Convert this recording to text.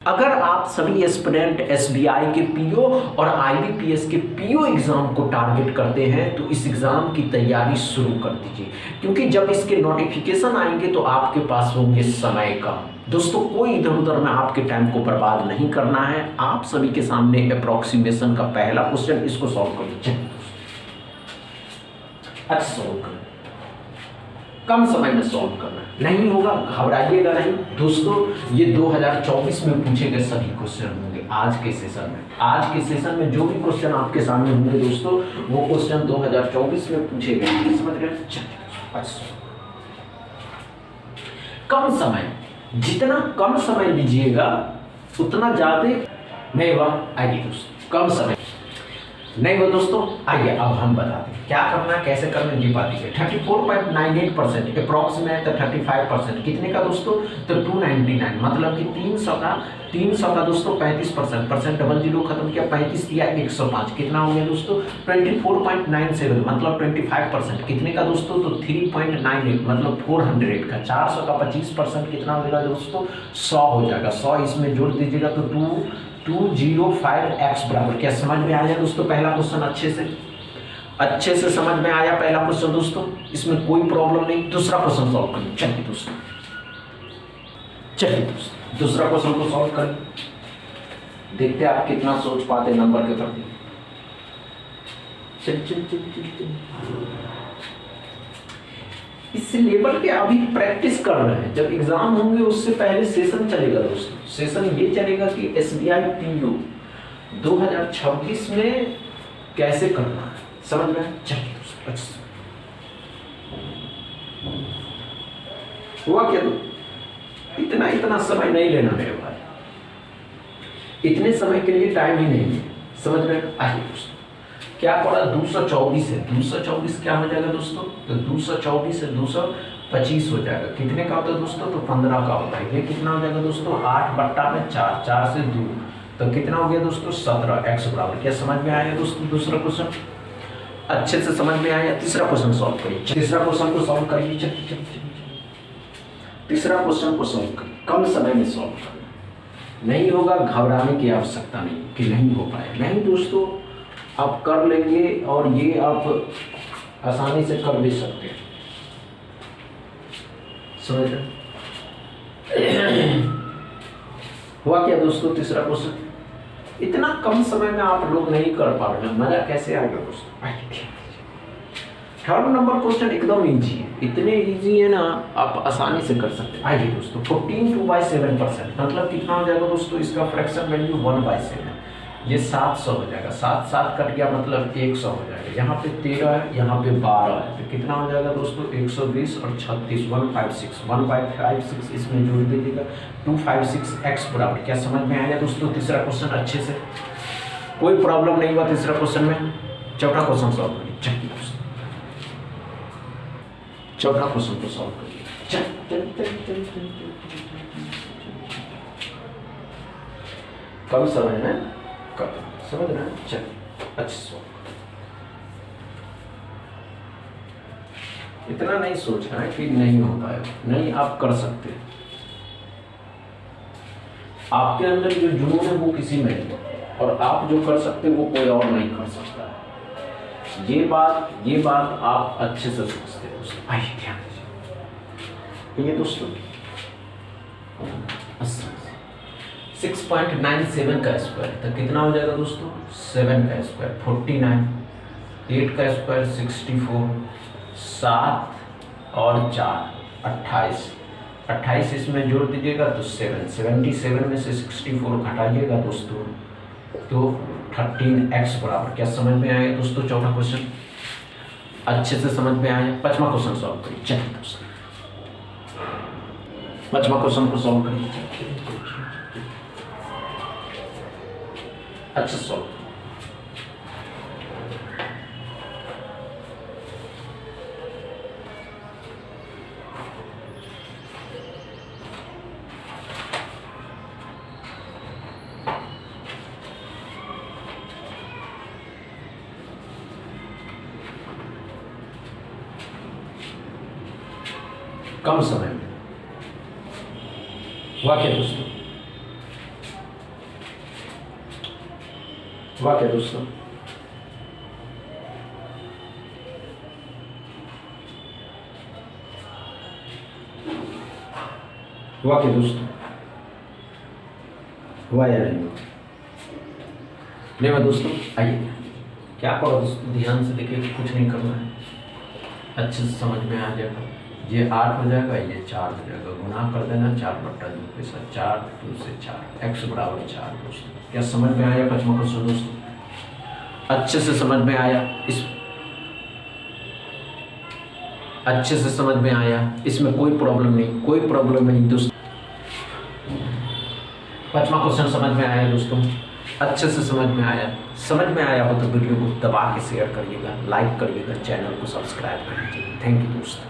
अगर आप सभी एस्पिरेंट एसबीआई के पीओ और आईबीपीएस के पीओ एग्जाम को टारगेट करते हैं तो इस एग्जाम की तैयारी शुरू कर दीजिए, क्योंकि जब इसके नोटिफिकेशन आएंगे तो आपके पास होंगे समय कम। दोस्तों, कोई इधर उधर में आपके टाइम को बर्बाद नहीं करना है। आप सभी के सामने अप्रोक्सीमेशन का पहला क्वेश्चन, इसको सॉल्व कर लीजिए। अच्छा, सॉल्व कर, कम समय में सॉल्व करना नहीं होगा, घबराइएगा नहीं दोस्तों। ये 2024 में पूछे गए सभी क्वेश्चन होंगे आज के सेशन में। आज के सेशन में जो भी क्वेश्चन आपके सामने होंगे दोस्तों, वो क्वेश्चन 2024 में पूछे गए, समझ गए। अच्छा, कम समय, जितना कम समय लीजिएगा उतना ज्यादा नहीं हुआ। आइए दोस्तों, कम समय नहीं हो दोस्तों, आइए अब हम बताते हैं क्या करना है, कैसे करना है। ये बात है 34.98% अप्रॉक्स में है तो 35%, कितने का दोस्तों, तो 299, मतलब कि 300 का दोस्तों 35%, डबल जीरो खत्म किया, 35 दिया 105, कितना हो गया दोस्तों 24.97, मतलब 25%, कितने का दोस्तों, तो 3.98, मतलब 400 का। 400 का 25% कितना हो जाएगा दोस्तों, 100 हो जाएगा। 100 इसमें जोड़ दीजिएगा तो 205x बराबर। क्या समझ में आया दोस्तों पहला क्वेश्चन? अच्छे से समझ में आया पहला क्वेश्चन दोस्तों, इसमें कोई प्रॉब्लम नहीं। दूसरा क्वेश्चन सॉल्व करिए। चलिए दोस्तों, दूसरा क्वेश्चन को सॉल्व करिए, देखते हैं आप कितना सोच पाते नंबर के प्रति। चल इस लेवल के अभी प्रैक्टिस कर रहे हैं, जब एग्जाम होंगे उससे पहले सेशन चलेगा दोस्तों। सेशन ये चलेगा कि एसबीआई पीओ 2026 में कैसे करना है, समझ में। चलिए दोस्तों, अच्छा हुआ क्या, तो इतना समय नहीं लेना मेरे भाई, इतने समय के लिए टाइम ही नहीं है, समझ में। आइए दोस्तों, क्या पड़ा, 224 है, 224 क्या हो जाएगा दोस्तों, तो 224 से 225 हो जाएगा। कितने का होता है दोस्तों, तो 15 का होता है। ये कितना हो जाएगा दोस्तों, 8/4, 4 से 2, तो कितना हो गया दोस्तों 17x बराबर। क्या समझ में आया दोस्तों दूसरा क्वेश्चन? अच्छे से समझ में आया। तीसरा क्वेश्चन सॉल्व करिए। तीसरा क्वेश्चन को सॉल्व करिए। तीसरा क्वेश्चन को सॉल्व करिए, कम समय में सॉल्व करना नहीं होगा, घबराने की आवश्यकता नहीं कि नहीं हो पाए, नहीं दोस्तों, आप कर लेंगे और ये आप आसानी से कर भी सकते हैं, समझ रहे। हुआ क्या दोस्तों तीसरा क्वेश्चन? इतना कम समय में आप लोग नहीं कर पा रहे हैं, मजा कैसे आएगा दोस्तों। थर्ड नंबर क्वेश्चन एकदम इजी है, इतने इजी है ना, आप आसानी से कर सकते हैं। आइए दोस्तों, 14/7%, मतलब कितना हो जाएगा दोस्तों, इसका फ्रैक्शन वैल्यू 1/7, ये 700 हो जाएगा। 7 कट गया, मतलब 100 हो जाएगा। यहाँ पे 13 है, यहाँ पे 12 है, तो कितना हो जाएगा दोस्तों 120 और 36, 156 इसमें जोड़ दीजिएगा, 256x बराबर। क्या समझ में आया दोस्तों तीसरा क्वेश्चन? अच्छे से, कोई प्रॉब्लम नहीं हुआ तीसरा क्वेश्चन में। चौथा क्वेश्चन सॉल्व करिए। चलिए दोस्तों, चौथा क्वेश्चन को सॉल्व करिए। कम समय में समझ रहे हैं। चलिए, अच्छा, इतना नहीं सोचना है कि नहीं हो पाएगा, नहीं, आप कर सकते हैं। आपके अंदर जो जुनून है वो किसी में नहीं, और आप जो कर सकते हैं वो कोई और नहीं कर सकता है। ये बात आप अच्छे से समझते हैं दोस्तों। आइए ध्यान दीजिए, ये दोस्तों 6.97 का स्क्वायर, तो कितना हो जाएगा दोस्तों 7 का स्क्वायर 49, 8 का स्क्वायर 64, 7 और 4 28 इसमें जोड़ दीजिएगा तो 77 में से 64 घटाइएगा दोस्तों तो 13x बराबर। क्या समझ में आया दोस्तों चौथा क्वेश्चन? अच्छे से समझ में आया। पांचवा क्वेश्चन सॉल्व करिए। चलिए दोस्तों, पांचवा क्वेश्चन को सॉल्व करिए। अच्छा, सॉल्व कम समय में। हुआ क्या दोस्तों, हुआ क्या दोस्तों? हुआ क्या दोस्तों? हुआ या नहीं हुआ? नहीं हुआ दोस्तों? आइए, क्या करो दोस्तों, ध्यान से देखिए, कुछ नहीं करना है, अच्छे से समझ में आ जाएगा। ये 8 हो जाएगा, ये 4 हो जाएगा, गुना कर देना 4/2 के साथ, 4 2 से 4, x बराबर 4 दोस्तों। क्या समझ में आया 5वां क्वेश्चन दोस्तों? अच्छे से समझ में आया? अच्छे से समझ में आया, इसमें कोई प्रॉब्लम नहीं, कोई प्रॉब्लम नहीं दोस्तों। 5वां क्वेश्चन समझ में आया दोस्तों? अच्छे से समझ में आया? समझ में आया हो तो वीडियो को दबा के शेयर करिएगा, लाइक करिएगा, चैनल को सब्सक्राइब कर लीजिएगा। थैंक यू दोस्तों।